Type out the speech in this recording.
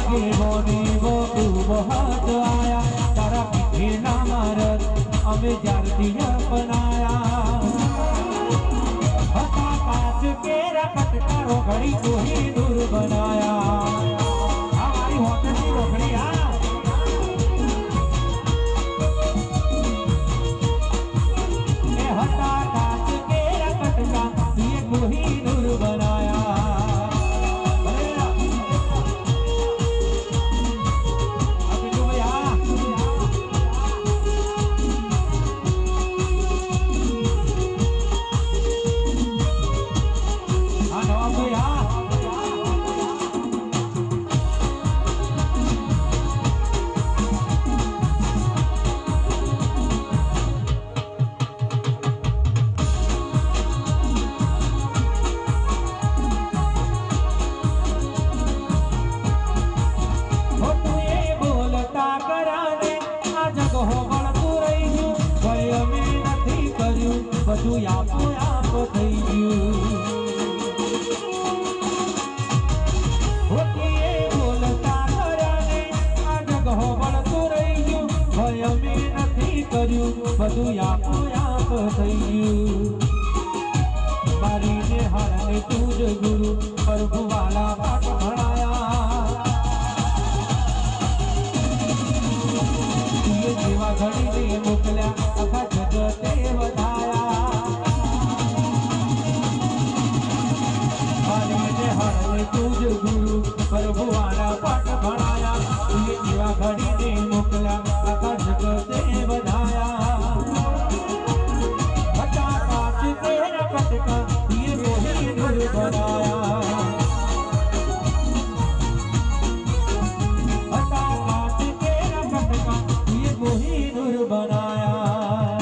आगे बोनी वो बहुत आया तारा पीछे ना मारत अमे जारती अपनाया हता काच के रखत करो घड़ी को ही दूर बनाया हमारी होटल की रोकड़ी हता काच के रखत का ये को ही दूर बनाया બધું આપો આપો થઈ ગયું એ બોલતા કર્યાને આ જગ હોબળતું રહી ગયું ભય મેં નથી કર્યું બધું આપો આપ થઈ ગયું મારીને હારને તું જ ગુરુ પ્રભુ વાલા પાઠ ભણાયા જેવા ઘડીને મોકલ્યા આખા જગતે વધાયા तुझ गुरु प्रभु वाला पाठ भणाया तुझे जीवा घड़ी ने मोकला आखा जगते बनाया हटा काच तेरा कटका ये मोही नूर बनाया हटा काच तेरा कटका ये मोही नूर बनाया